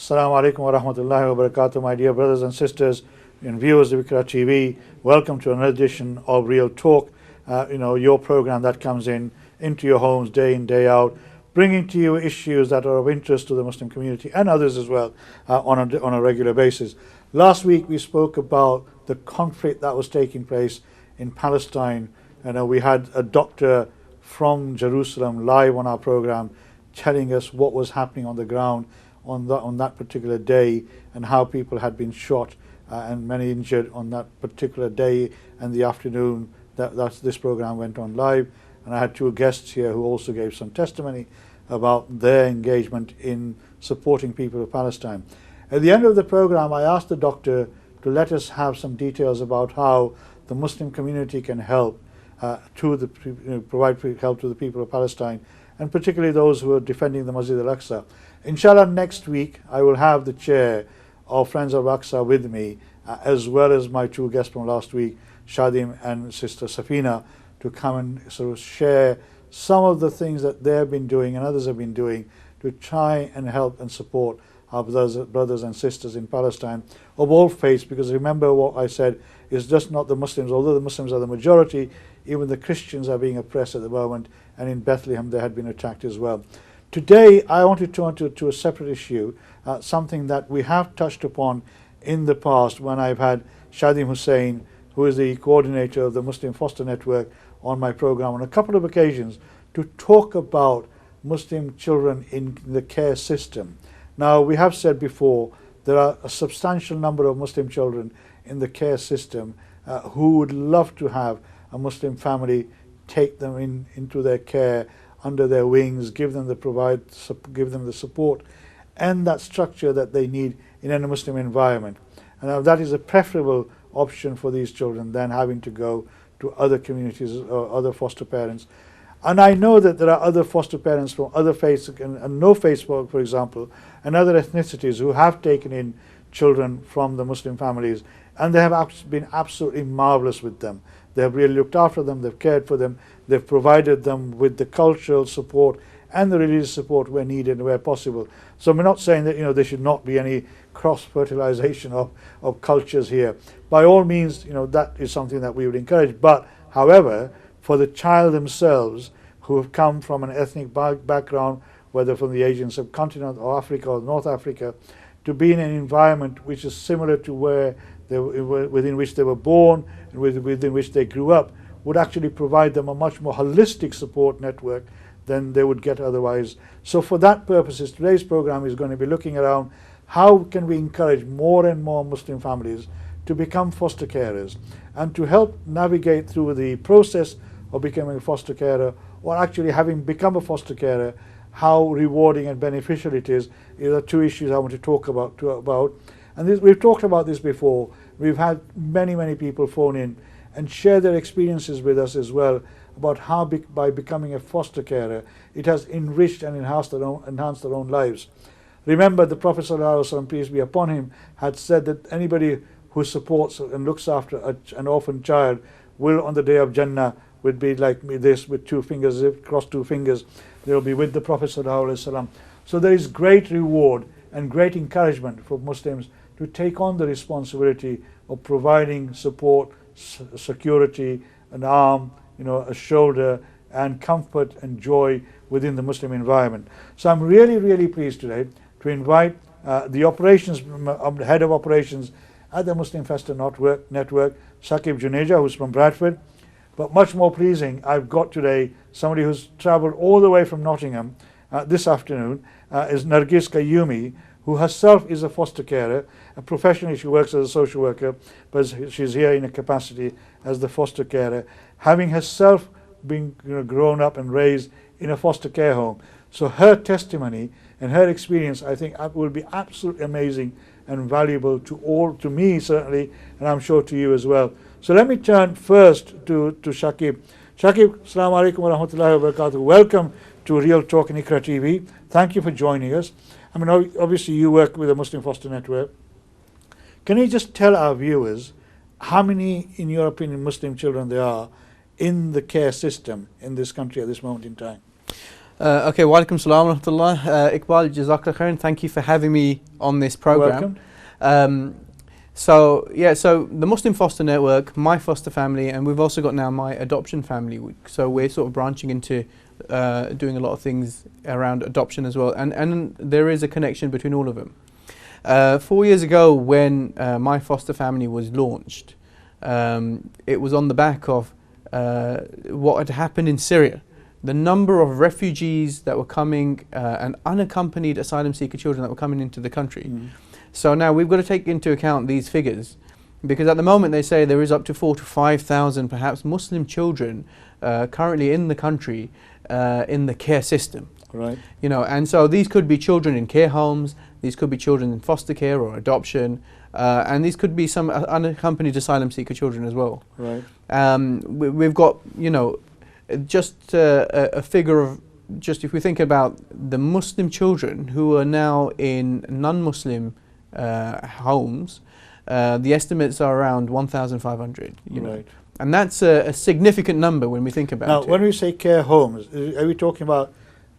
Assalamu alaikum wa rahmatullahi wa barakatuh, my dear brothers and sisters and viewers of Ikra TV. Welcome to another edition of Real Talk, your program that comes into your homes day in, day out, bringing to you issues that are of interest to the Muslim community and others as well on a regular basis. Last week we spoke about the conflict that was taking place in Palestine. We had a doctor from Jerusalem live on our program telling us what was happening on the ground on that particular day, and how people had been shot and many injured on that particular day and the afternoon that this program went on live. And I had two guests here who also gave some testimony about their engagement in supporting people of Palestine. At the end of the program, I asked the doctor to let us have some details about how the Muslim community can help provide help to the people of Palestine, and particularly those who are defending the Masjid al-Aqsa. Inshallah, next week I will have the chair of Friends of Aqsa with me, as well as my two guests from last week, Shadim and Sister Safina, to come and sort of share some of the things that they have been doing and others have been doing to try and help and support our brothers and sisters in Palestine of all faiths. Because remember what I said, is just not the Muslims, although the Muslims are the majority, even the Christians are being oppressed at the moment, and in Bethlehem they had been attacked as well. Today I want to turn to a separate issue, something that we have touched upon in the past when I've had Shadim Hussain, who is the coordinator of the Muslim Foster Network, on my program on a couple of occasions to talk about Muslim children in the care system. Now, we have said before, there are a substantial number of Muslim children in the care system who would love to have a Muslim family take them into their care, under their wings, give them the support and that structure that they need in a Muslim environment. And that is a preferable option for these children than having to go to other communities or other foster parents. And I know that there are other foster parents from other faiths and no faiths, for example, and other ethnicities who have taken in children from the Muslim families, and they have been absolutely marvelous with them. They have really looked after them, they've cared for them, they've provided them with the cultural support and the religious support where needed and where possible. So we're not saying that there should not be any cross-fertilization of cultures here. By all means, that is something that we would encourage. But however, for the child themselves who have come from an ethnic background, whether from the Asian subcontinent or Africa or North Africa, to be in an environment which is similar to within which they were born and within which they grew up, would actually provide them a much more holistic support network than they would get otherwise. So for that purposes, today's program is going to be looking around how can we encourage more and more Muslim families to become foster carers, and to help navigate through the process of becoming a foster carer, or actually having become a foster carer, how rewarding and beneficial it is. These are two issues I want to talk about. And we've talked about this before. We've had many people phone in and share their experiences with us as well about how by becoming a foster carer, it has enriched and enhanced their own lives. Remember, the Prophet ﷺ, peace be upon him, had said that anybody who supports and looks after an orphan child will, on the day of Jannah, would be like this, with two fingers, cross two fingers, they will be with the Prophet ﷺ. So there is great reward and great encouragement for Muslims to take on the responsibility of providing support, security, an arm, a shoulder, and comfort and joy within the Muslim environment. So I'm really pleased today to invite the head of operations at the Muslim Foster Network, Shakib Juneja, who's from Bradford. But much more pleasing, I've got today somebody who's travelled all the way from Nottingham this afternoon, is Nargis Qayyumi, who herself is a foster carer. Professionally she works as a social worker, but she's here in a capacity as the foster carer, having herself been grown up and raised in a foster care home. So her testimony and her experience, I think, will be absolutely amazing and valuable to me certainly, and I'm sure to you as well. So let me turn first to Shakib. Shakib, Assalamu alaikum wa rahmatullahi wa barakatuh. Welcome to Real Talk in Ikra TV. Thank you for joining us. I mean, obviously you work with the Muslim Foster Network. Can you just tell our viewers how many, in your opinion, Muslim children there are in the care system in this country at this moment in time? Okay, walaikum salam wa rahmatullah. Iqbal, jazakallah khairan. Thank you for having me on this program. Welcome. So the Muslim Foster Network, my foster family, and we've also got now my adoption family. So we're sort of branching into doing a lot of things around adoption as well, and there is a connection between all of them. 4 years ago, when my foster family was launched, it was on the back of what had happened in Syria. The number of refugees that were coming and unaccompanied asylum seeker children that were coming into the country. So now we've got to take into account these figures, because at the moment they say there is up to 4,000 to 5,000 perhaps Muslim children currently in the country in the care system. Right. You know, and so these could be children in care homes, these could be children in foster care or adoption, and these could be some unaccompanied asylum seeker children as well. Right. We've got, you know, just a figure of, just if we think about the Muslim children who are now in non-Muslim homes, the estimates are around 1,500. You know, Right. and that's a significant number when we think about Now, it. when we say care homes, are we talking about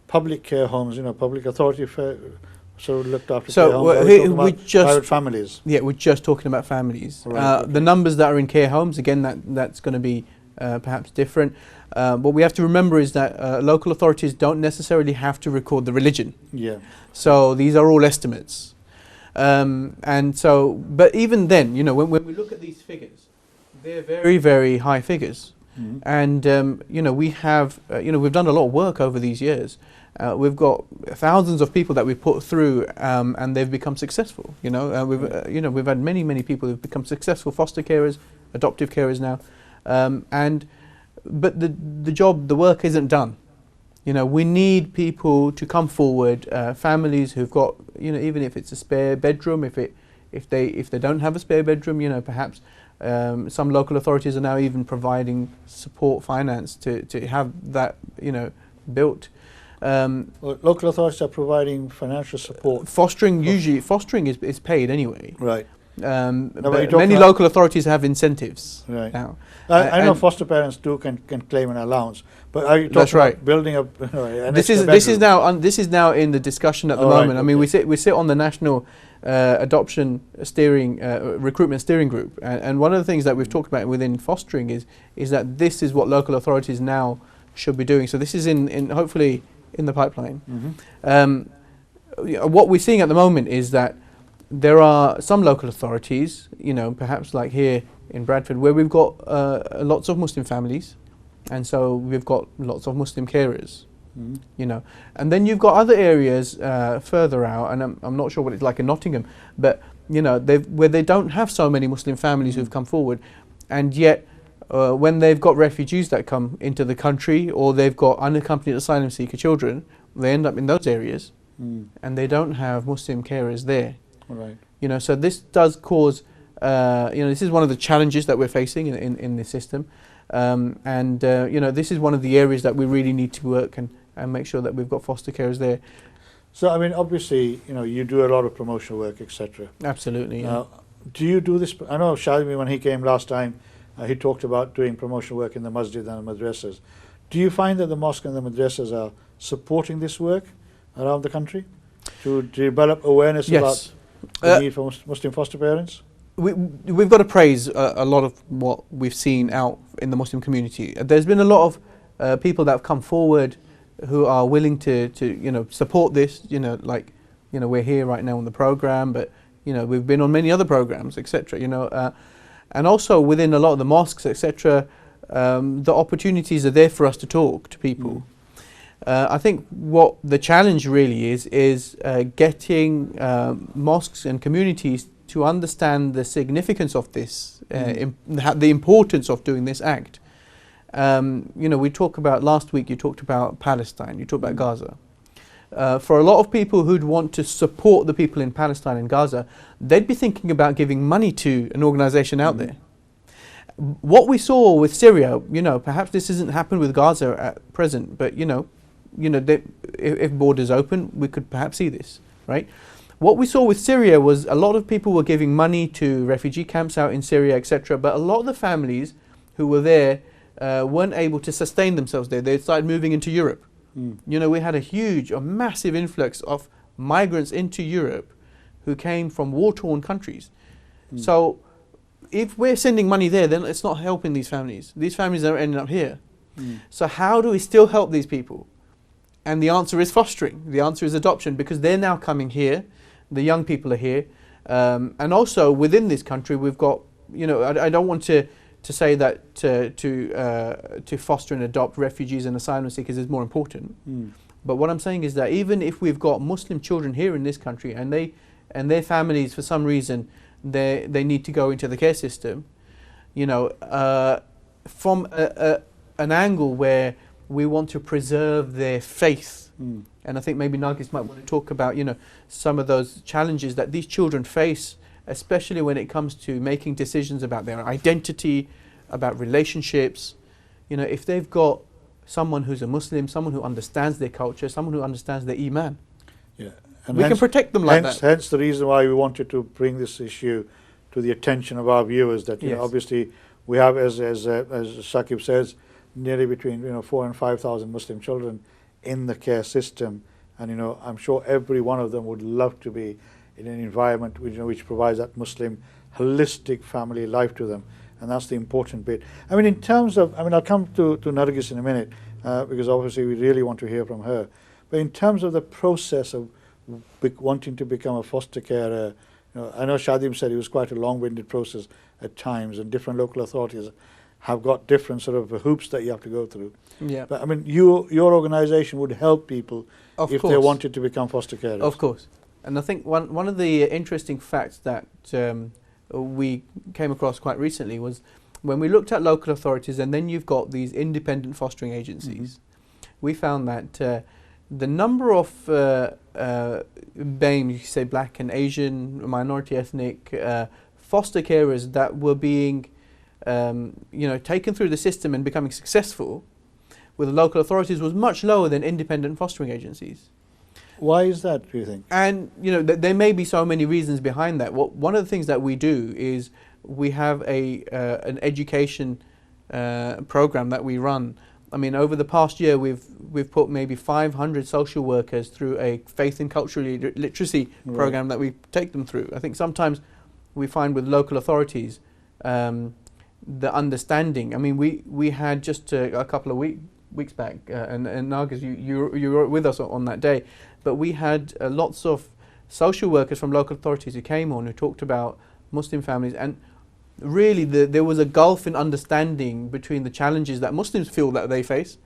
public care homes? You know, public authority sort of looked after So care homes. Are we talking we about just private families? Yeah, we're just talking about families. Right, okay. The numbers that are in care homes, again, that's going to be perhaps different. What we have to remember is that local authorities don't necessarily have to record the religion. Yeah. So these are all estimates. And so, but even then, you know, when we look at these figures, they're very, very high figures. Mhm. And, you know, we have, you know, we've done a lot of work over these years. We've got thousands of people that we've put through, and they've become successful. You know, we've had many, many people who've become successful foster carers, adoptive carers now, but the work isn't done. You know, we need people to come forward, families who've got, you know, even if it's a spare bedroom, if they don't have a spare bedroom, you know, perhaps some local authorities are now even providing support finance to have that, you know, built. Well, local authorities are providing financial support. Fostering is paid anyway. Right. But many local authorities have incentives Right. now. I know foster parents can claim an allowance, but are you talking That's right. about building up? An This extra is bedroom? this is now in the discussion at the All right, moment. I mean, okay. we sit on the national adoption steering recruitment steering group, and one of the things that we've talked about within fostering is that this is what local authorities now should be doing. So this is in hopefully in the pipeline. Mhm. What we're seeing at the moment is that there are some local authorities, you know, perhaps like here in Bradford, where we've got lots of Muslim families, and so we've got lots of Muslim carers, Mhm. you know. And then you've got other areas further out, and I'm not sure what it's like in Nottingham, but, you know, where they don't have so many Muslim families who've come forward, and yet when they've got refugees that come into the country, or they've got unaccompanied asylum seeker children, they end up in those areas, and they don't have Muslim carers there. Right. You know, so this does cause, you know, this is one of the challenges that we're facing in this system, and you know, this is one of the areas that we really need to work and make sure that we've got foster carers there. So, I mean, obviously, you know, you do a lot of promotional work, etc. Absolutely. Yeah. Now, do you do this? I know Shadmi, when he came last time, he talked about doing promotional work in the masjid and the madrasas. Do you find that the mosque and the madrasas are supporting this work around the country to develop awareness about the need for Muslim foster parents? We've got to praise a lot of what we've seen out in the Muslim community. There's been a lot of people that have come forward who are willing to you know, support this. You know, like, you know, we're here right now on the program, but, you know, we've been on many other programs, etc. You know, and also within a lot of the mosques, etc. The opportunities are there for us to talk to people. I think what the challenge really is getting mosques and communities to understand the significance of this, the importance of doing this act. You know, we talk about, last week you talked about Palestine, you talked about Gaza. For a lot of people who'd want to support the people in Palestine and Gaza, they'd be thinking about giving money to an organisation out there. What we saw with Syria, you know, perhaps this hasn't happened with Gaza at present, but you know, if borders open, we could perhaps see this, right? What we saw with Syria was a lot of people were giving money to refugee camps out in Syria, etc. But a lot of the families who were there weren't able to sustain themselves there. They started moving into Europe. You know, we had a massive influx of migrants into Europe who came from war-torn countries. So if we're sending money there, then it's not helping these families. These families are ending up here. So how do we still help these people? And the answer is fostering. The answer is adoption, because they're now coming here. The young people are here. And also within this country, we've got, you know, I don't want to say that to foster and adopt refugees and asylum seekers is more important. But what I'm saying is that even if we've got Muslim children here in this country and their families, for some reason, they need to go into the care system, you know, from an angle where we want to preserve their faith. And I think maybe Nargis might want to talk about, you know, some of those challenges that these children face, especially when it comes to making decisions about their identity, about relationships. You know, if they've got someone who's a Muslim, someone who understands their culture, someone who understands their iman, and we can protect them like that. Hence the reason why we wanted to bring this issue to the attention of our viewers, that you know, obviously we have, as Shakib says, nearly between 4,000 and 5,000 Muslim children in the care system, and I'm sure every one of them would love to be in an environment which provides that Muslim holistic family life to them, and that's the important bit. I mean, in terms of, I'll come to Nargis in a minute, because obviously we really want to hear from her. But in terms of the process of wanting to become a foster carer, I know Shadim said it was quite a long-winded process at times, and different local authorities have got different sort of hoops that you have to go through. Yeah. But I mean, your organisation would help people if course. they wanted to become foster carers. Of course. And I think one of the interesting facts that we came across quite recently was when we looked at local authorities, and then you've got these independent fostering agencies, we found that the number of BAME, you say Black and Asian, minority ethnic foster carers that were being taken through the system and becoming successful with the local authorities was much lower than independent fostering agencies. Why is that, do you think? And there may be so many reasons behind that. One of the things that we do is we have an education program that we run. I mean, over the past year, we've put maybe 500 social workers through a faith and cultural literacy program that we take them through. I think sometimes we find with local authorities the understanding. I mean, we had just a couple of weeks back, and Nargis, you were with us on that day, but we had lots of social workers from local authorities who came on, who talked about Muslim families, and really there was a gulf in understanding between the challenges that Muslims feel that they face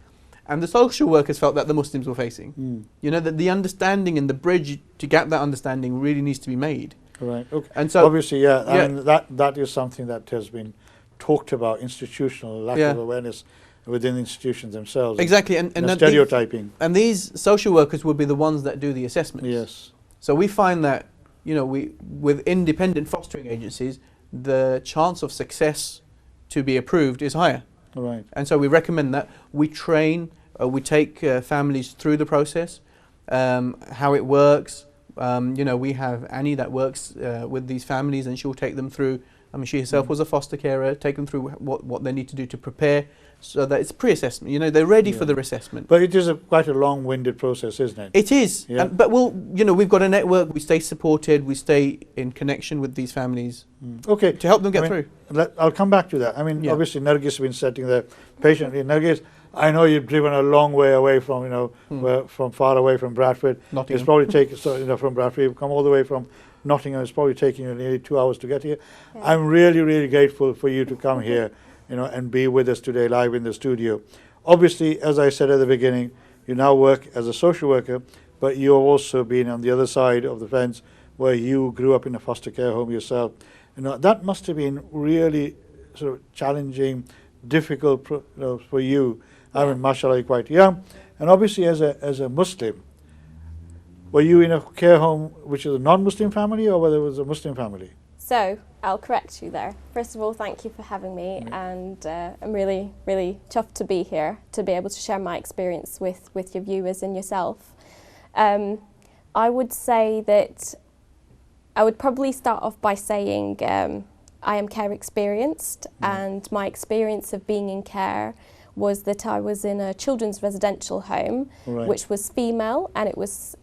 and the social workers felt that the Muslims were facing. That the understanding and the bridge to get that understanding really needs to be made. Right. Okay. And so obviously, I mean, that is something that has been talked about, institutional lack of awareness within the institutions themselves. Exactly, and stereotyping. And these social workers would be the ones that do the assessments. Yes. So we find that with independent fostering agencies, the chance of success to be approved is higher. Right. And so we recommend that we train, we take families through the process, how it works. We have Annie that works with these families, and she'll take them through. I mean, she herself was a foster carer, take them through what they need to do to prepare, so that it's pre-assessment. They're ready for their assessment. But it is quite a long-winded process, isn't it? It is. Yeah. But we've got a network. We stay supported. We stay in connection with these families. Okay. To help them get through. I'll come back to that. I mean, obviously, Nargis has been sitting there patiently. Nargis, I know you've driven a long way away from, from far away from Bradford. Nottingham. It's probably taken, from Bradford, you've come all the way from Nottingham. It's probably taking you nearly 2 hours to get here. Yeah. I'm really, really grateful for you to come here, and be with us today live in the studio. Obviously, as I said at the beginning, you now work as a social worker, but you've also been on the other side of the fence where you grew up in a foster care home yourself. That must have been really sort of challenging, difficult for you. I mean, mashallah, you're quite young. And obviously, as a Muslim, were you in a care home which is a non-Muslim family, or whether it was a Muslim family? So, I'll correct you there. First of all, thank you for having me, and I'm really, really chuffed to be here, to be able to share my experience with your viewers and yourself. I would say that I would probably start off by saying I am care experienced, and my experience of being in care was that I was in a children's residential home, Right. which was female, and it was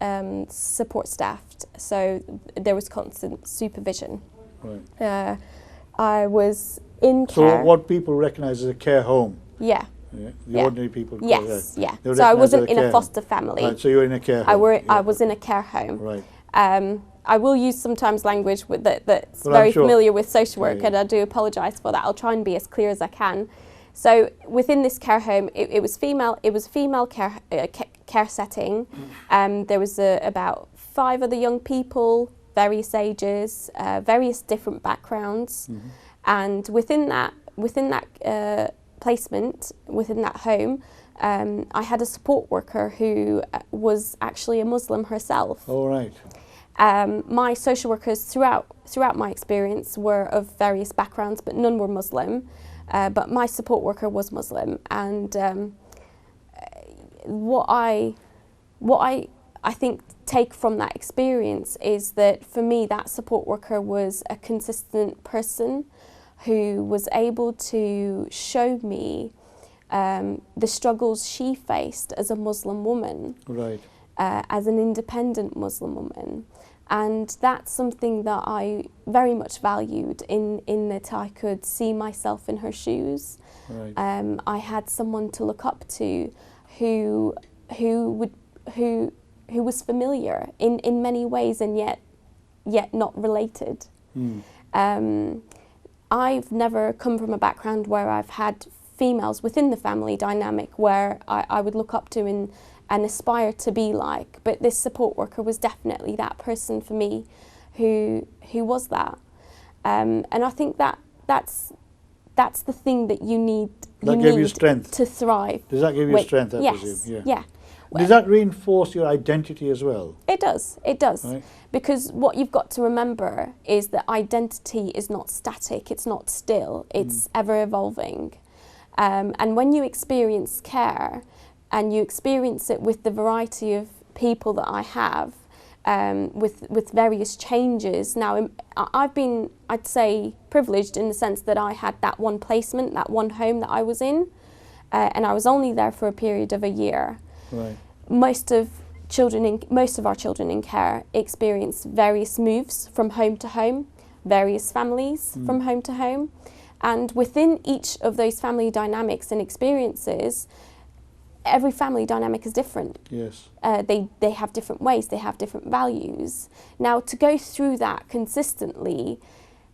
support staffed, so there was constant supervision. Right. I was in So care. what people recognise as a care home. Yeah. Yeah, the Yeah. ordinary people call Yes. that. Yeah. They would So I recognise wasn't as a in a care foster home. family. Right, so you're in a care home. I was in a care home. Right. I will use sometimes language that's Well, I'm very sure. familiar with social work, Yeah, yeah. and I do apologise for that. I'll try and be as clear as I can. So within this care home, it was female. It was a female care setting. There was about 5 other young people, various ages, various different backgrounds, and within that placement, within that home, I had a support worker who was actually a Muslim herself. All right. My social workers throughout my experience were of various backgrounds, but none were Muslim. But my support worker was Muslim, and what I think take from that experience is that for me that support worker was a consistent person who was able to show me the struggles she faced as a Muslim woman, Right. as an independent Muslim woman. And that's something that I very much valued in that I could see myself in her shoes. Right. I had someone to look up to who was familiar in many ways and yet not related. I've never come from a background where I've had females within the family dynamic where I would look up to and aspire to be like, but this support worker was definitely that person for me who was that. And I think that's the thing that you need. That gave you strength to thrive. Does that give you strength, I yes, presume? yeah. Does that reinforce your identity as well? It does, Right. because what you've got to remember is that identity is not static, it's not still, it's ever evolving. And when you experience care, and you experience it with the variety of people that I have, with various changes. Now, I've been, I'd say, privileged in the sense that I had that one placement, that one home that I was in, and I was only there for a period of a year. Right. Most of our children in care experience various moves from home to home, various families from home to home, and within each of those family dynamics and experiences, every family dynamic is different. Yes. They have different ways, they have different values. Now, to go through that consistently,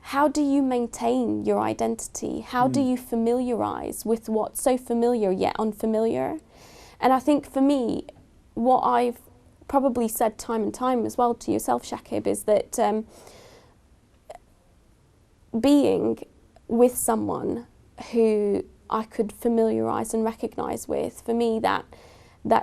how do you maintain your identity? How do you familiarise with what's so familiar yet unfamiliar? And I think for me, what I've probably said time and time as well to yourself, Shakib, is that being with someone who I could familiarise and recognise with, for me that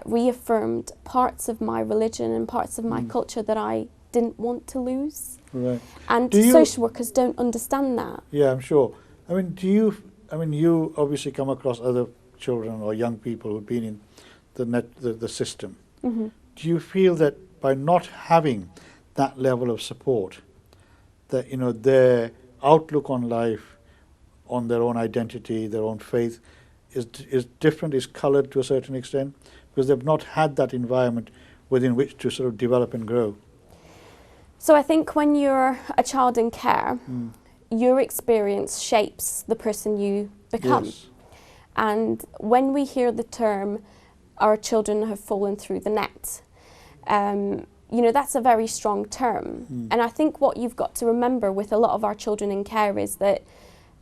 reaffirmed parts of my religion and parts of my culture that I didn't want to lose. Right. And social workers don't understand that. Yeah, I'm sure. I mean, you obviously come across other children or young people who've been in the system. Mm-hmm. Do you feel that by not having that level of support, that their outlook on life, on their own identity, their own faith, is different, is coloured to a certain extent, because they've not had that environment within which to sort of develop and grow? So I think when you're a child in care, your experience shapes the person you become. Yes. And when we hear the term, our children have fallen through the net, that's a very strong term. And I think what you've got to remember with a lot of our children in care is that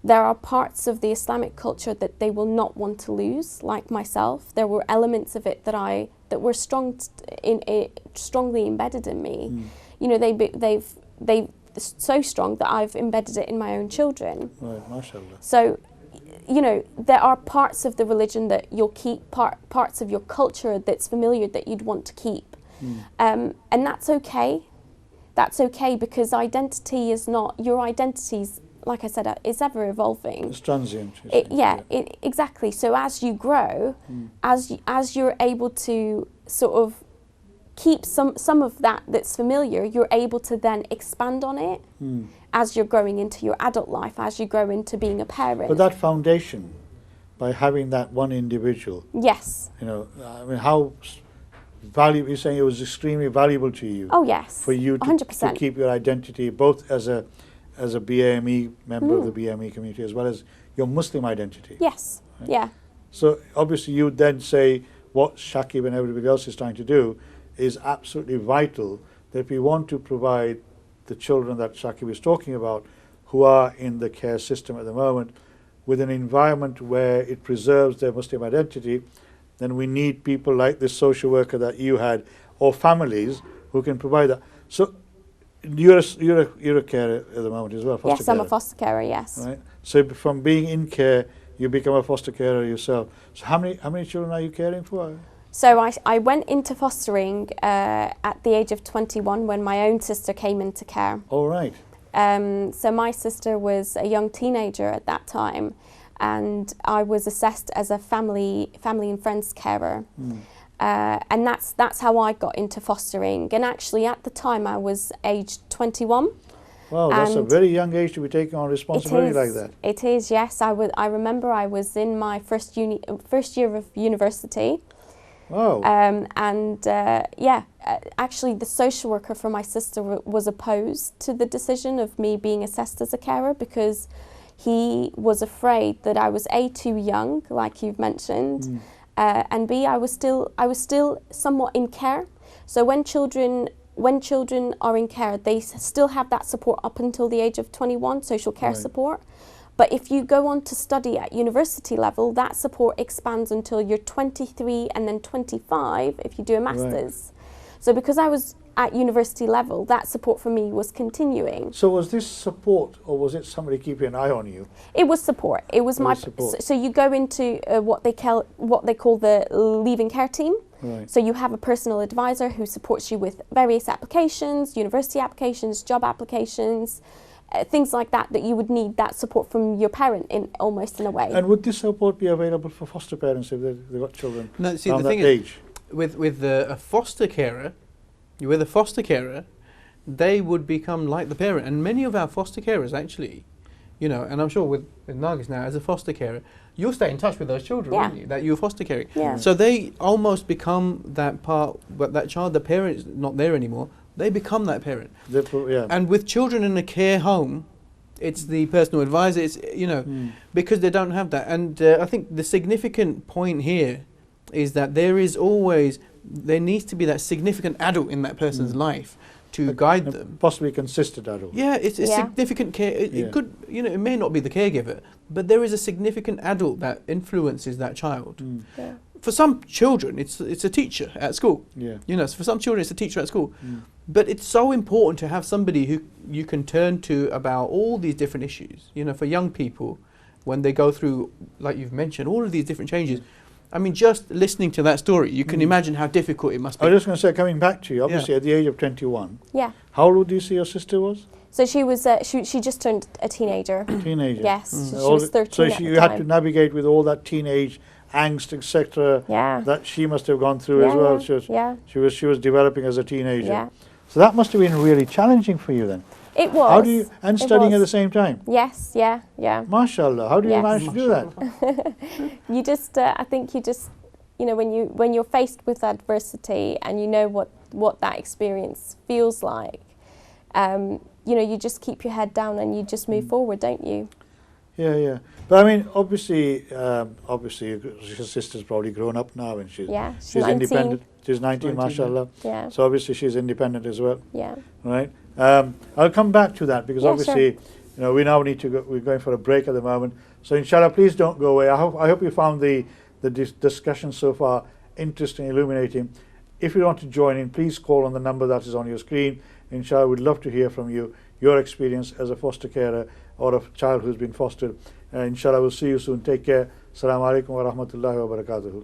there are parts of the Islamic culture that they will not want to lose, like myself. There were elements of it that were strongly embedded in me. They've so strong that I've embedded it in my own children. Right, mashallah. So, there are parts of the religion that you'll keep, parts of your culture that's familiar that you'd want to keep. And that's okay. That's okay, because identity is not, your identity's, like I said, is ever evolving. It's transient. Exactly. So as you grow, as you're able to sort of keep some of that's familiar, you're able to then expand on it as you're growing into your adult life, as you grow into being a parent. But that foundation, by having that one individual. Yes. You know, I mean, how valuable, you're saying it was extremely valuable to you. Oh yes. For you to 100%. keep your identity, both as a BAME member of the BAME community, as well as your Muslim identity. Yes. Right? Yeah. So obviously you then say what Shakib and everybody else is trying to do is absolutely vital, that if we want to provide the children that Shakib is talking about, who are in the care system at the moment, with an environment where it preserves their Muslim identity, then we need people like this social worker that you had, or families who can provide that. So you're a carer at the moment as well, foster Yes, I'm a carer, foster carer. Yes. right? So from being in care, you become a foster carer yourself. So how many children are you caring for? So I went into fostering at the age of 21 when my own sister came into care. All right. So my sister was a young teenager at that time, and I was assessed as a family and friends carer. And that's how I got into fostering. And actually at the time I was aged 21. Wow, that's a very young age to be taking on responsibility like that. It is, yes. I remember I was in my first year of university. Wow. Actually the social worker for my sister was opposed to the decision of me being assessed as a carer, because he was afraid that I was A, too young, like you've mentioned, and B, I was still somewhat in care. So when children are in care, they still have that support up until the age of 21, social care support. But if you go on to study at university level, that support expands until you're 23 and then 25 if you do a master's. So because I was at university level, that support for me was continuing. So was this support, or was it somebody keeping an eye on you? It was support. It was my support. So you go into what they call the leaving care team. Right. So you have a personal advisor who supports you with various applications, university applications, job applications, things like that you would need that support from your parent almost in a way. And would this support be available for foster parents if they've got children No, see, around the thing that age? is, with a foster carer, they would become like the parent. And many of our foster carers actually, and I'm sure with Nargis now, as a foster carer, you'll stay in touch with those children, won't you, that you're foster caring. Yeah. So they almost become that part, but that child, the parent's not there anymore, they become that parent. And with children in a care home, it's the personal advisor, it's, because they don't have that. And I think the significant point here is that there needs to be that significant adult in that person's life to guide them. Possibly consistent adult. Yeah, it's a significant care. It could, it may not be the caregiver, but there is a significant adult that influences that child. Yeah. For some children, it's a teacher at school. Yeah. For some children, it's a teacher at school. But it's so important to have somebody who you can turn to about all these different issues. For young people, when they go through, like you've mentioned, all of these different changes. I mean, just listening to that story, you can imagine how difficult it must be. I was just going to say, coming back to you, obviously at the age of 21. Yeah. How old do you say your sister was? So she was she just turned a teenager. Teenager. Yes, she was 13 So at the you had to navigate with all that teenage angst, etc. Yeah. That she must have gone through as well. She was developing as a teenager. Yeah. So that must have been really challenging for you then. It was. How do you, and studying at the same time? Yes, yeah. MashaAllah, how do you manage to do that? You just, I think you just, when you're faced with adversity and you know what that experience feels like, you just keep your head down and you just move forward, don't you? Yeah. But I mean, obviously, your sister's probably grown up now, and she's 19. independent. She's 19, mashallah. Yeah. So obviously she's independent as well. Yeah. Right. I'll come back to that because Yeah, obviously, we now need to go. We're going for a break at the moment. So inshallah, please don't go away. I hope you found the discussion so far interesting, illuminating. If you want to join in, please call on the number that is on your screen. Inshallah, we'd love to hear from you, your experience as a foster carer or a child who's been fostered. Inshallah, we'll see you soon. Take care. Assalamu alaikum wa rahmatullahi wa barakatuhu.